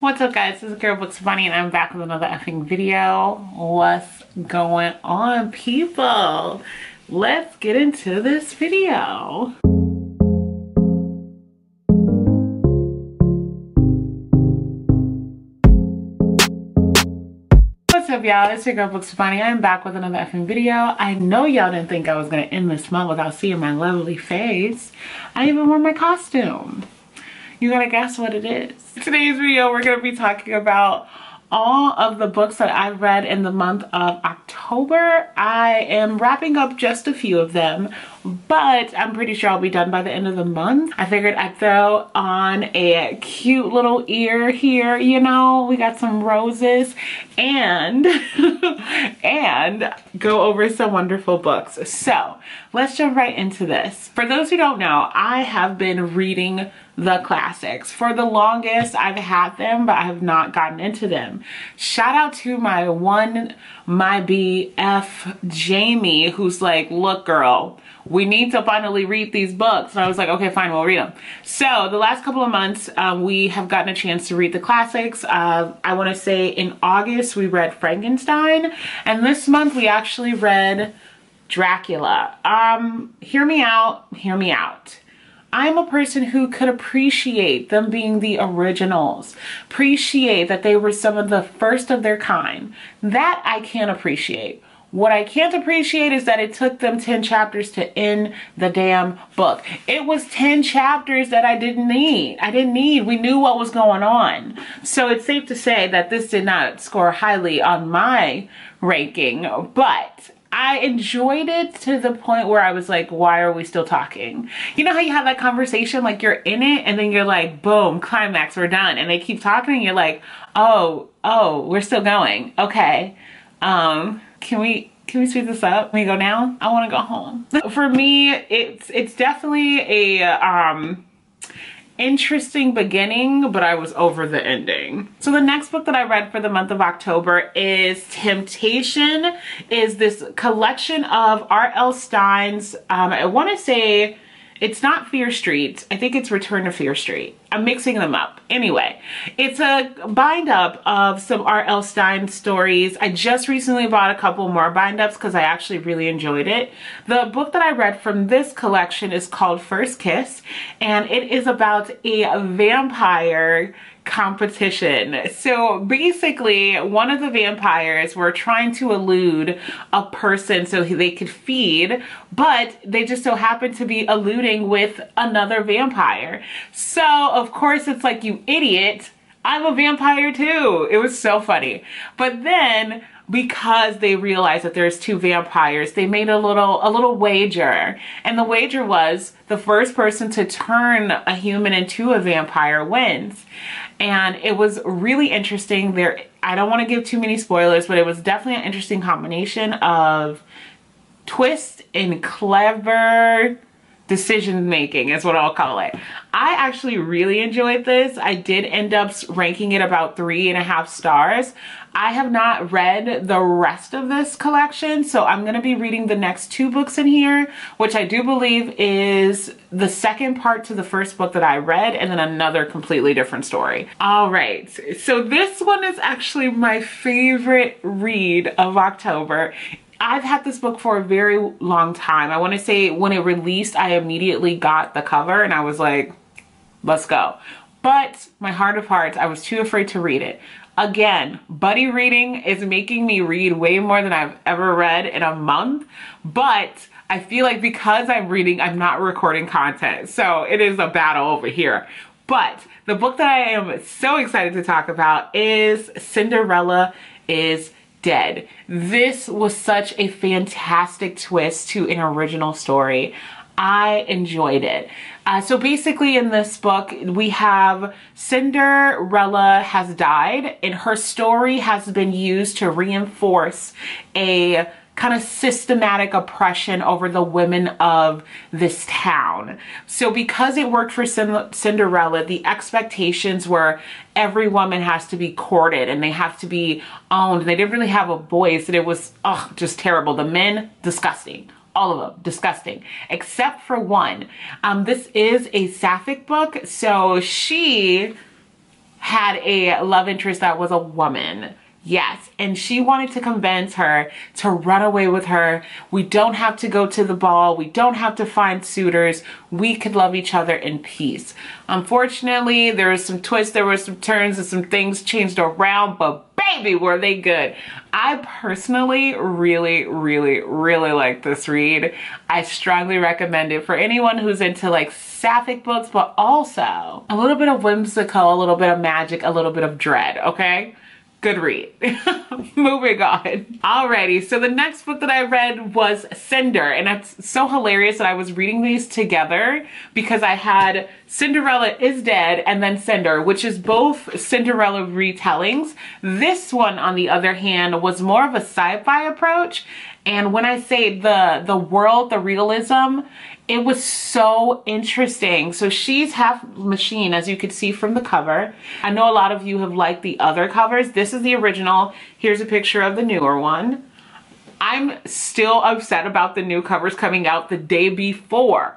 What's up, guys? This is girl BooksWithBonnie and I'm back with another effing video. What's going on, people? Let's get into this video. What's up, y'all? It's your girl BooksWithBonnie. I'm back with another effing video. I know y'all didn't think I was gonna end this month without seeing my lovely face. I even wore my costume. You gotta guess what it is. In today's video, we're gonna be talking about all of the books that I've read in the month of October. I am wrapping up just a few of them, but I'm pretty sure I'll be done by the end of the month. I figured I'd throw on a cute little ear here, you know, we got some roses, and and go over some wonderful books. So let's jump right into this. For those who don't know, I have been reading the classics. For the longest, I've had them, but I have not gotten into them. Shout out to my BF, Jamie, who's like, look, girl, we need to finally read these books. And I was like, okay, fine, we'll read them. So the last couple of months, we have gotten a chance to read the classics. I want to say in August, we read Frankenstein. And this month, we actually read Dracula. Hear me out, hear me out. I'm a person who could appreciate them being the originals, appreciate that they were some of the first of their kind. That I can appreciate. What I can't appreciate is that it took them 10 chapters to end the damn book. It was 10 chapters that I didn't need. We knew what was going on. So it's safe to say that this did not score highly on my ranking, but I enjoyed it to the point where I was like, why are we still talking? You know how you have that conversation, like you're in it and then you're like, boom, climax, we're done. And they keep talking and you're like, oh, we're still going. Okay. Can we speed this up? Can we go now? I want to go home. For me, it's definitely a, interesting beginning, but I was over the ending. So the next book that I read for the month of October is Temptation, is this collection of R.L. Stine's, I want to say it's not Fear Street. I think it's Return to Fear Street. I'm mixing them up. Anyway, it's a bind up of some R.L. Stine stories. I just recently bought a couple more bind ups because I actually really enjoyed it. The book that I read from this collection is called First Kiss, and it is about a vampire competition. So basically, one of the vampires were trying to elude a person so they could feed, but they just so happened to be eluding with another vampire. So of course it's like, you idiot, I'm a vampire too. It was so funny. But then, because they realized that there's two vampires, they made a little wager. And the wager was the first person to turn a human into a vampire wins. And it was really interesting. I don't want to give too many spoilers, but it was definitely an interesting combination of twist and clever decision making is what I'll call it. I actually really enjoyed this. I did end up ranking it about 3.5 stars. I have not read the rest of this collection, so I'm going to be reading the next 2 books in here, which I do believe is the second part to the first book that I read, and then another completely different story. All right, so this one is actually my favorite read of October. I've had this book for a very long time. I want to say when it released, I immediately got the cover and I was like, let's go. But my heart of hearts, I was too afraid to read it. Again, buddy reading is making me read way more than I've ever read in a month. But I feel like because I'm reading, I'm not recording content. So it is a battle over here. But the book that I am so excited to talk about is Cinderella Is Dead. This was such a fantastic twist to an original story. I enjoyed it. So basically in this book, we have Cinderella has died and her story has been used to reinforce a kind of systematic oppression over the women of this town. So because it worked for Cinderella, the expectations were every woman has to be courted and they have to be owned. They didn't really have a voice, and it was just terrible. The men, disgusting. All of them, disgusting, except for one. This is a sapphic book, so she had a love interest that was a woman. Yes, and she wanted to convince her to run away with her. We don't have to go to the ball. We don't have to find suitors. We could love each other in peace. Unfortunately, there was some twists, there were some turns, and some things changed around, but baby, were they good. I personally really like this read. I strongly recommend it for anyone who's into like sapphic books, but also a little bit of whimsical, a little bit of magic, a little bit of dread, okay? Good read. Moving on. Alrighty, so the next book that I read was Cinder, and it's so hilarious that I was reading these together because I had Cinderella Is Dead and then Cinder, which is both Cinderella retellings. This one, on the other hand, was more of a sci-fi approach, and when I say the world, the realism, it was so interesting. So she's half machine, as you could see from the cover. I know a lot of you have liked the other covers. This is the original. Here's a picture of the newer one. I'm still upset about the new covers coming out the day before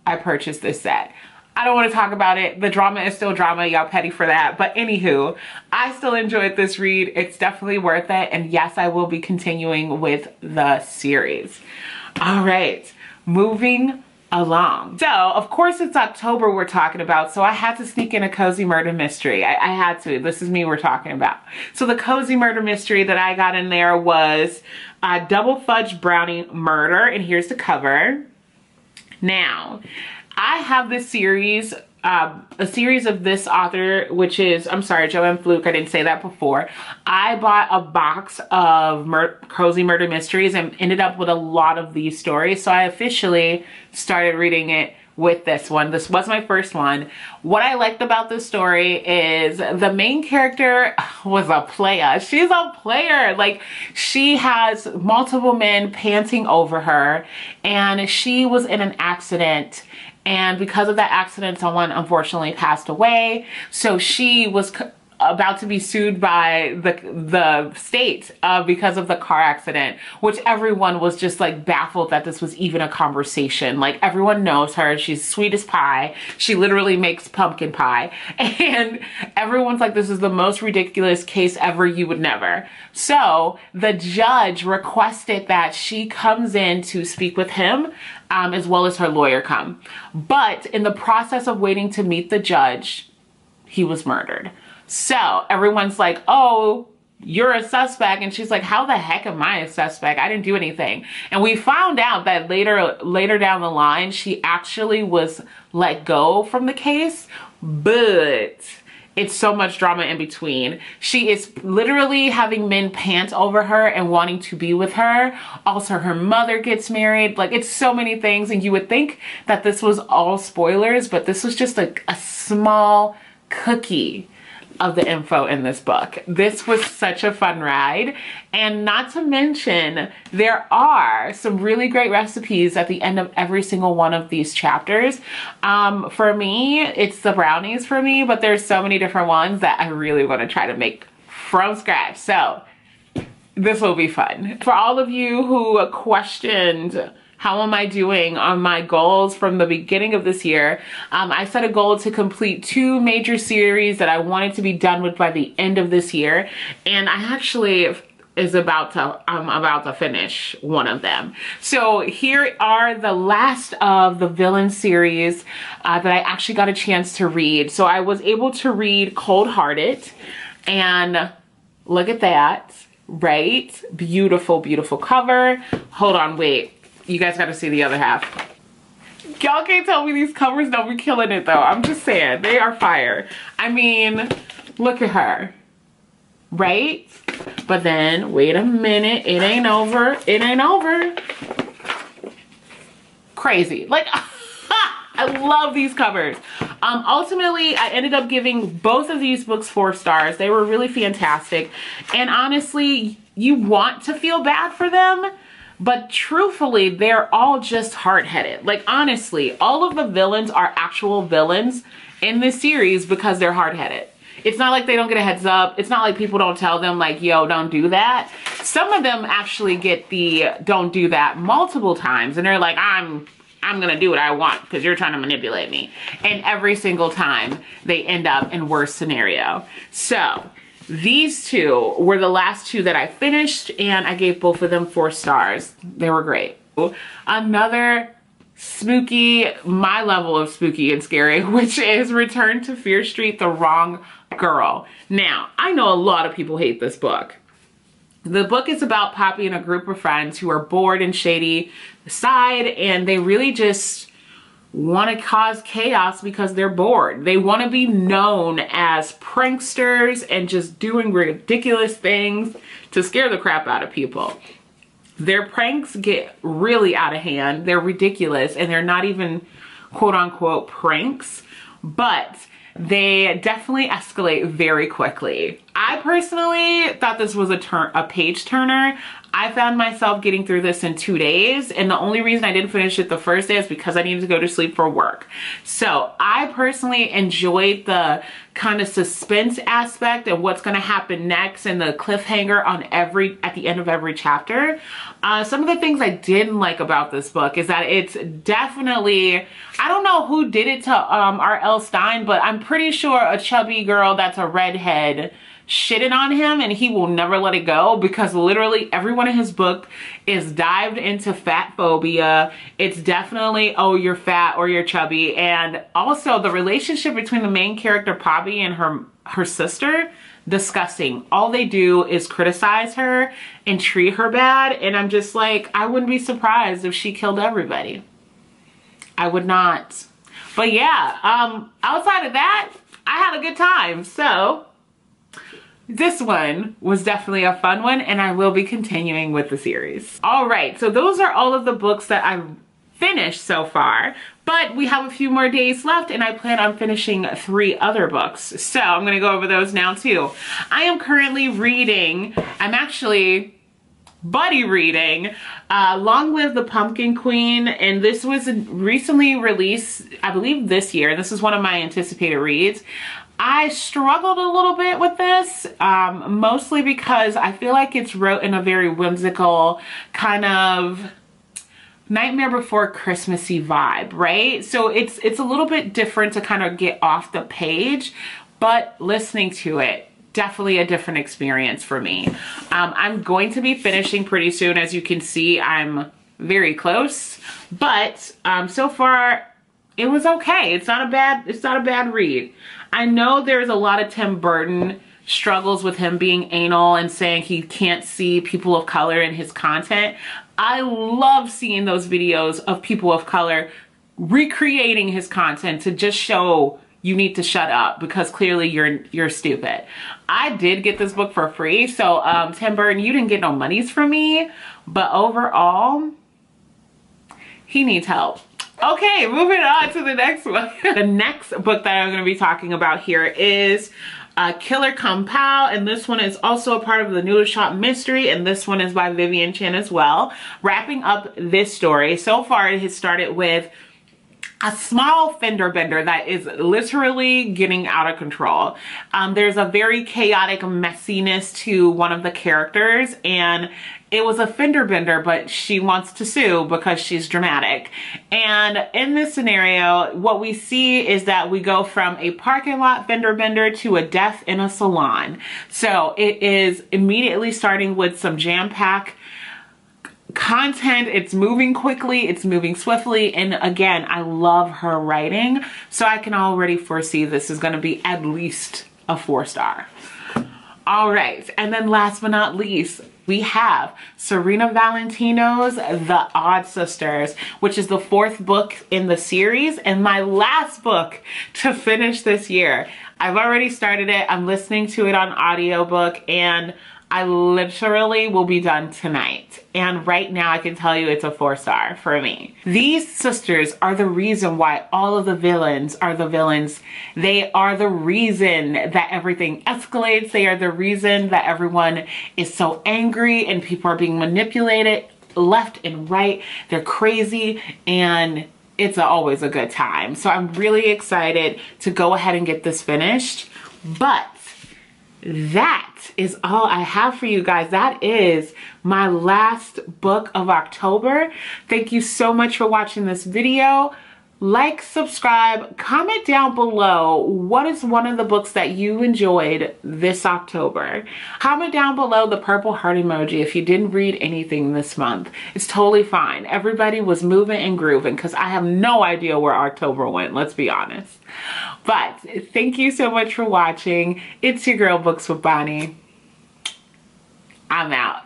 I purchased this set. I don't want to talk about it. The drama is still drama. Y'all petty for that. But anywho, I still enjoyed this read. It's definitely worth it. And yes, I will be continuing with the series. All right, moving along. So, of course, it's October we're talking about, so I had to sneak in a cozy murder mystery. I had to. This is me we're talking about. So the cozy murder mystery that I got in there was Double Fudge Brownie Murder, and here's the cover. Now, I have this series, a series of this author, which is, I'm sorry, Joanne Fluke, I didn't say that before. I bought a box of cozy murder mysteries and ended up with a lot of these stories. So I officially started reading it with this one. This was my first one. What I liked about this story is the main character was a player. She's a player. Like, she has multiple men panting over her, and she was in an accident. And because of that accident, someone unfortunately passed away. So she was about to be sued by the state because of the car accident, which everyone was just like baffled that this was even a conversation. Like, everyone knows her. She's sweet as pie. She literally makes pumpkin pie. And everyone's like, this is the most ridiculous case ever. You would never. So the judge requested that she comes in to speak with him, as well as her lawyer come. But in the process of waiting to meet the judge, he was murdered. So everyone's like, oh, you're a suspect. And she's like, how the heck am I a suspect? I didn't do anything. And we found out that later down the line, she actually was let go from the case, but it's so much drama in between. She is literally having men pant over her and wanting to be with her. Also, her mother gets married. Like, it's so many things. And you would think that this was all spoilers, but this was just a small cookie of the info in this book. This was such a fun ride. And not to mention, there are some really great recipes at the end of every single one of these chapters. For me, it's the brownies for me, but there's so many different ones that I really want to try to make from scratch. So this will be fun. For all of you who questioned, how am I doing on my goals from the beginning of this year? I set a goal to complete 2 major series that I wanted to be done with by the end of this year. And I actually I'm about to finish one of them. So here are the last of the villain series that I actually got a chance to read. So I was able to read Cold Hearted, and look at that, right? Beautiful, beautiful cover. Hold on, wait. You guys got to see the other half. Y'all can't tell me these covers don't be killing it though. I'm just saying, they are fire. I mean, look at her, right? But then, wait a minute, it ain't over. It ain't over. Crazy. Like, I love these covers. Ultimately, I ended up giving both of these books 4 stars. They were really fantastic. And honestly, you want to feel bad for them, but truthfully, they're all just hard-headed. Like, honestly, all of the villains are actual villains in this series because they're hard-headed. It's not like they don't get a heads up. It's not like people don't tell them, like, yo, don't do that. Some of them actually get the don't do that multiple times, and they're like, I'm I'm gonna do what I want because you're trying to manipulate me. And every single time they end up in worst scenario. So these two were the last two that I finished, and I gave both of them 4 stars. They were great. Another spooky, my level of spooky and scary, which is Return to Fear Street, The Wrong Girl. Now, I know a lot of people hate this book. The book is about Poppy and a group of friends who are bored and shady side, and they really just want to cause chaos because they're bored. They want to be known as pranksters and just doing ridiculous things to scare the crap out of people. Their pranks get really out of hand. They're ridiculous, and they're not even quote unquote pranks, but they definitely escalate very quickly. I personally thought this was a page turner. I found myself getting through this in 2 days, and the only reason I didn't finish it the first day is because I needed to go to sleep for work. So I personally enjoyed the kind of suspense aspect of what's going to happen next and the cliffhanger on at the end of every chapter. Some of the things I didn't like about this book is that it's definitely, I don't know who did it to R.L. Stine, but I'm pretty sure a chubby girl that's a redhead shitted on him, and he will never let it go, because literally everyone in his book is dived into fat phobia. It's definitely, oh, you're fat or you're chubby. And also the relationship between the main character Poppy and her sister, disgusting. All they do is criticize her and treat her bad, and I'm just like, I wouldn't be surprised if she killed everybody. I would not. But yeah, outside of that, I had a good time. So this one was definitely a fun one, and I will be continuing with the series. All right, so those are all of the books that I've finished so far, but we have a few more days left, and I plan on finishing 3 other books. So I'm gonna go over those now too. I am currently reading, I'm actually buddy reading Long Live the Pumpkin Queen, and this was recently released, I believe this year. This is one of my anticipated reads. I struggled a little bit with this, mostly because I feel like it's wrote in a very whimsical kind of Nightmare Before Christmassy vibe, right? So it's a little bit different to kind of get off the page, but listening to it, definitely a different experience for me. I'm going to be finishing pretty soon. As you can see, I'm very close, but so far it was okay. It's not a bad read. I know there's a lot of Tim Burton struggles with him being anal and saying he can't see people of color in his content. I love seeing those videos of people of color recreating his content to just show you need to shut up because clearly you're stupid. I did get this book for free, so Tim Burton, you didn't get no monies from me, but overall, he needs help. Okay, moving on to the next one. The next book that I'm going to be talking about here is Killer Kung Pow, and this one is also a part of the Noodle Shop mystery, and this one is by Vivian Chin as well. Wrapping up this story, so far it has started with a small fender bender that is literally getting out of control. There's a very chaotic messiness to one of the characters, and it was a fender bender, but she wants to sue because she's dramatic. And in this scenario, what we see is that we go from a parking lot fender bender to a death in a salon. So it is immediately starting with some jam-packed content. It's moving quickly, it's moving swiftly, and again, I love her writing, so I can already foresee this is going to be at least a 4-star. All right, and then last but not least, we have Serena Valentino's The Odd Sisters, which is the 4th book in the series and my last book to finish this year. I've already started it. I'm listening to it on audiobook, and I literally will be done tonight. And right now I can tell you it's a 4-star for me. These sisters are the reason why all of the villains are the villains. They are the reason that everything escalates. They are the reason that everyone is so angry and people are being manipulated left and right. They're crazy, and it's always a good time. So I'm really excited to go ahead and get this finished. But that is all I have for you guys. That is my last book of October. Thank you so much for watching this video. Like, subscribe, comment down below what is one of the books that you enjoyed this October. Comment down below the purple heart emoji if you didn't read anything this month. It's totally fine. Everybody was moving and grooving because I have no idea where October went, let's be honest. But thank you so much for watching. It's your girl, Books with Bonnie. I'm out.